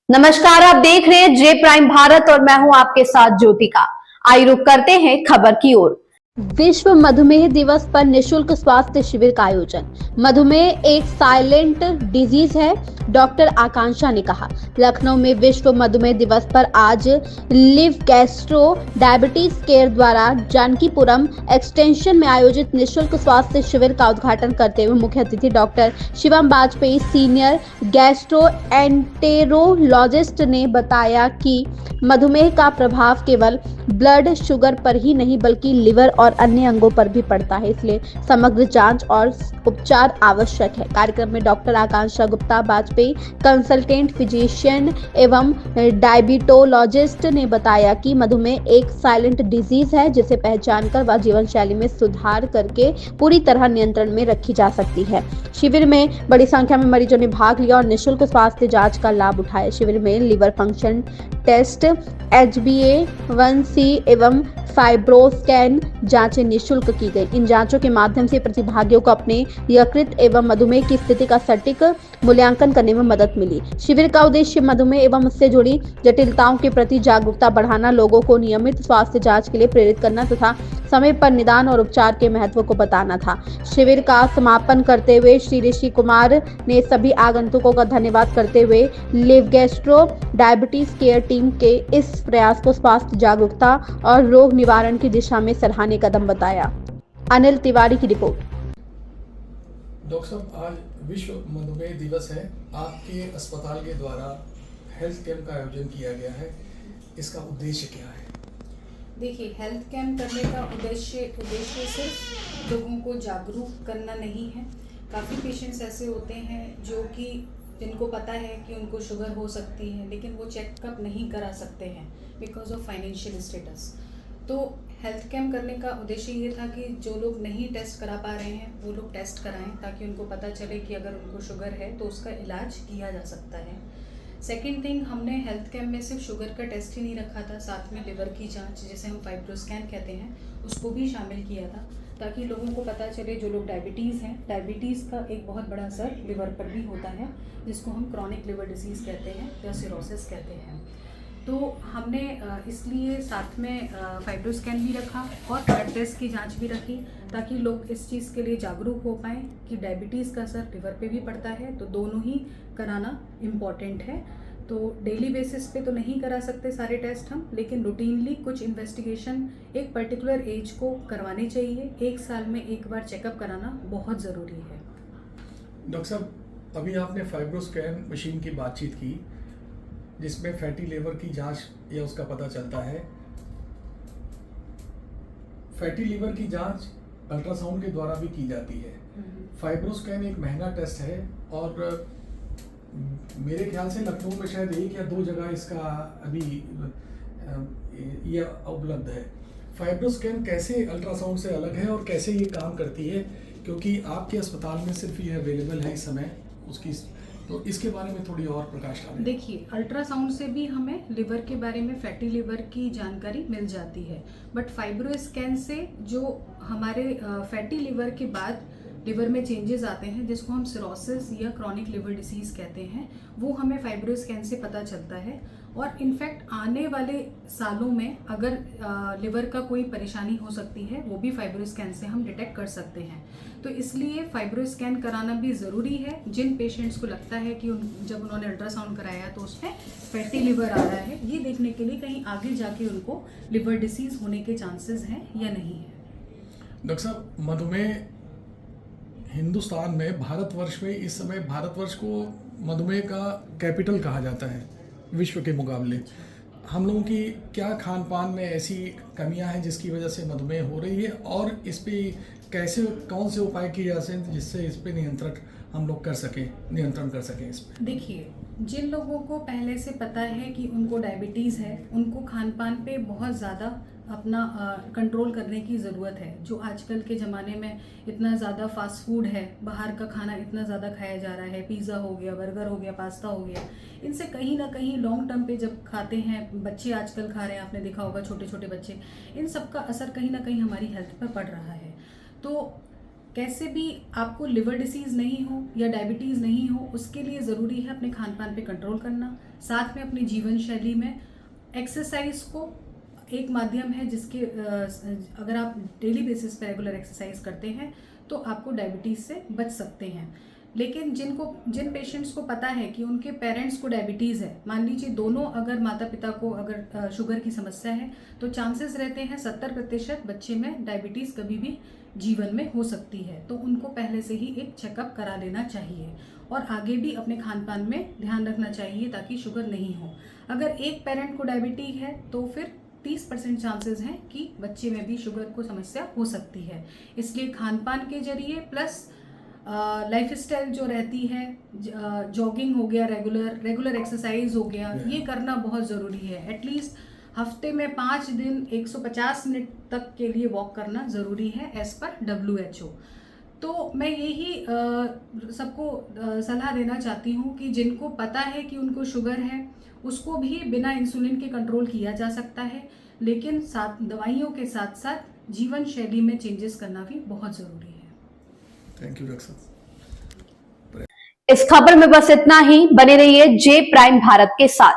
नमस्कार, आप देख रहे हैं जे प्राइम भारत और मैं हूं आपके साथ ज्योतिका। आइए रुक करते हैं खबर की ओर। विश्व मधुमेह दिवस पर निशुल्क स्वास्थ्य शिविर का आयोजन। मधुमेह एक साइलेंट डिजीज है, डॉक्टर आकांक्षा ने कहा। लखनऊ में विश्व मधुमेह दिवस पर आज लिव गैस्ट्रो डायबिटीज केयर द्वारा जानकीपुरम एक्सटेंशन में आयोजित निशुल्क स्वास्थ्य शिविर का उद्घाटन करते हुए मुख्य अतिथि doctor Shivam Vajpayee senior gastroenterologist ने बताया कि मधुमेह का प्रभाव केवल ब्लड शुगर पर ही नहीं बल्कि लिवर और अन्य अंगों पर भी पड़ता है, इसलिए समग्र जांच और उपचार आवश्यक है। कार्यक्रम में डॉक्टर आकांक्षा गुप्ता वाजपेयी कंसल्टेंट फिजिशियन एवं डायबिटोलॉजिस्ट ने बताया कि मधुमेह एक साइलेंट डिजीज है जिसे पहचान कर व जीवन शैली में सुधार करके पूरी तरह नियंत्रण में रखी जा सकती है। शिविर में बड़ी संख्या में मरीजों ने भाग लिया और निःशुल्क स्वास्थ्य जांच का लाभ उठाया। शिविर में लिवर फंक्शन टेस्ट, HbA1c एवं फाइब्रोस्कैन जांचें निःशुल्क की गई। इन जांचों के माध्यम से प्रतिभागियों को अपने यकृत एवं मधुमेह की स्थिति का सटीक मूल्यांकन करने में मदद मिली। शिविर का उद्देश्य मधुमेह एवं उससे जुड़ी जटिलताओं के प्रति जागरूकता बढ़ाना, लोगों को नियमित स्वास्थ्य जांच के लिए प्रेरित करना तथा समय पर निदान और उपचार के महत्व को बताना था। शिविर का समापन करते हुए श्री ऋषि कुमार ने सभी आगंतुकों का धन्यवाद करते हुए live gastro diabetes care team के इस प्रयास को स्वास्थ्य जागरूकता और रोग निवारण की दिशा में सराहनीय कदम बताया। अनिल तिवारी की रिपोर्ट। डॉक्टर साहब, आज विश्व मधुमेह दिवस है। आपके अस्पताल के द्वारा हेल्थ कैंप का आयोजन किया गया है, इसका उद्देश्य क्या है? देखिए, हेल्थ कैंप करने का उद्देश्य सिर्फ लोगों को जागरूक करना नहीं है। काफ़ी पेशेंट्स ऐसे होते हैं जो कि जिनको पता है कि उनको शुगर हो सकती है, लेकिन वो चेकअप नहीं करा सकते हैं बिकॉज ऑफ फाइनेंशियल स्टेटस। तो हेल्थ कैंप करने का उद्देश्य ये था कि जो लोग नहीं टेस्ट करा पा रहे हैं वो लोग टेस्ट कराएं, ताकि उनको पता चले कि अगर उनको शुगर है तो उसका इलाज किया जा सकता है। सेकेंड थिंग, हमने हेल्थ कैंप में सिर्फ शुगर का टेस्ट ही नहीं रखा था, साथ में लिवर की जांच, जिसे हम फाइब्रोस्कैन कहते हैं, उसको भी शामिल किया था, ताकि लोगों को पता चले जो लोग डायबिटीज़ हैं, डायबिटीज़ का एक बहुत बड़ा असर लिवर पर भी होता है, जिसको हम क्रॉनिक लिवर डिजीज़ कहते हैं या सिरोसिस कहते हैं। तो हमने इसलिए साथ में फाइब्रोस्कैन भी रखा और ब्लड टेस्ट की जांच भी रखी, ताकि लोग इस चीज़ के लिए जागरूक हो पाएँ कि डायबिटीज़ का असर लिवर पे भी पड़ता है, तो दोनों ही कराना इम्पॉर्टेंट है। तो डेली बेसिस पे तो नहीं करा सकते सारे टेस्ट हम, लेकिन रूटीनली कुछ इन्वेस्टिगेशन एक पर्टिकुलर एज को करवाने चाहिए। 1 साल में एक बार चेकअप कराना बहुत ज़रूरी है। डॉक्टर साहब, अभी आपने फाइब्रोस्कैन मशीन की बातचीत की, जिसमें फैटी लिवर की जांच या उसका पता चलता है। फैटी लिवर की जांच अल्ट्रासाउंड के द्वारा भी की जाती है। फाइब्रोस्कैन एक महंगा टेस्ट है और मेरे ख्याल से लखनऊ में शायद 1 या 2 जगह इसका अभी ये उपलब्ध है। फाइब्रोस्कैन कैसे अल्ट्रासाउंड से अलग है और कैसे ये काम करती है, क्योंकि आपके अस्पताल में सिर्फ ये अवेलेबल है इस समय उसकी, तो इसके बारे में थोड़ी और प्रकाश डालें। देखिए, अल्ट्रासाउंड से भी हमें लिवर के बारे में, फैटी लिवर की जानकारी मिल जाती है, बट फाइब्रोस्कैन से जो हमारे फैटी लिवर के बाद लिवर में चेंजेस आते हैं, जिसको हम सिरोसिस या क्रॉनिक लिवर डिसीज़ कहते हैं, वो हमें फाइब्रोस्कैन से पता चलता है। और इनफैक्ट आने वाले सालों में अगर लिवर का कोई परेशानी हो सकती है, वो भी फाइब्रोस्कैन से हम डिटेक्ट कर सकते हैं। तो इसलिए फाइब्रोस्कैन कराना भी ज़रूरी है। जिन पेशेंट्स को लगता है कि जब उन्होंने अल्ट्रासाउंड कराया तो उसमें फैटी लिवर आ रहा है, ये देखने के लिए कहीं आगे जाके उनको लिवर डिसीज़ होने के चांसेस हैं या नहीं है। डॉक्टर साहब, मधुमेह हिंदुस्तान में, भारतवर्ष में इस समय भारतवर्ष को मधुमेह का कैपिटल कहा जाता है विश्व के मुकाबले। हम लोगों की क्या खान पान में ऐसी कमियां हैं जिसकी वजह से मधुमेह हो रही है, और इस पे कैसे, कौन से उपाय किए जा सकते हैं जिससे इस पे नियंत्रण कर सकें इस पे? देखिए, जिन लोगों को पहले से पता है कि उनको डायबिटीज़ है, उनको खान पान पे बहुत ज़्यादा अपना कंट्रोल करने की ज़रूरत है। जो आजकल के ज़माने में इतना ज़्यादा फास्ट फूड है, बाहर का खाना इतना ज़्यादा खाया जा रहा है, पिज़्ज़ा हो गया, बर्गर हो गया, पास्ता हो गया, इनसे कहीं ना कहीं लॉन्ग टर्म पे जब खाते हैं, बच्चे आजकल खा रहे हैं, आपने देखा होगा छोटे छोटे बच्चे, इन सब का असर कहीं ना कहीं हमारी हेल्थ पर पड़ रहा है। तो कैसे भी आपको लिवर डिसीज़ नहीं हो या डायबिटीज़ नहीं हो, उसके लिए ज़रूरी है अपने खान पान पे कंट्रोल करना, साथ में अपनी जीवन शैली में एक्सरसाइज को एक माध्यम है जिसके अगर आप डेली बेसिस पे रेगुलर एक्सरसाइज करते हैं तो आपको डायबिटीज़ से बच सकते हैं। लेकिन जिन पेशेंट्स को पता है कि उनके पेरेंट्स को डायबिटीज़ है, मान लीजिए दोनों अगर माता पिता को अगर शुगर की समस्या है, तो चांसेस रहते हैं 70% बच्चे में डायबिटीज़ कभी भी जीवन में हो सकती है। तो उनको पहले से ही एक चेकअप करा लेना चाहिए और आगे भी अपने खान पान में ध्यान रखना चाहिए ताकि शुगर नहीं हो। अगर एक पेरेंट को डायबिटीज है तो फिर 30% चांसेस हैं कि बच्चे में भी शुगर को समस्या हो सकती है। इसलिए खान पान के जरिए प्लस लाइफस्टाइल जो रहती है, जॉगिंग हो गया, रेगुलर एक्सरसाइज हो गया, ये करना बहुत ज़रूरी है। एटलीस्ट हफ्ते में 5 दिन 150 मिनट तक के लिए वॉक करना ज़रूरी है एज पर WHO। तो मैं यही सबको सलाह देना चाहती हूँ कि जिनको पता है कि उनको शुगर है उसको भी बिना इंसुलिन के कंट्रोल किया जा सकता है, लेकिन साथ दवाइयों के साथ साथ जीवन शैली में चेंजेस करना भी बहुत ज़रूरी है। थैंक यू डॉक्टर साहब। इस खबर में बस इतना ही। बने रहिए जे प्राइम भारत के साथ।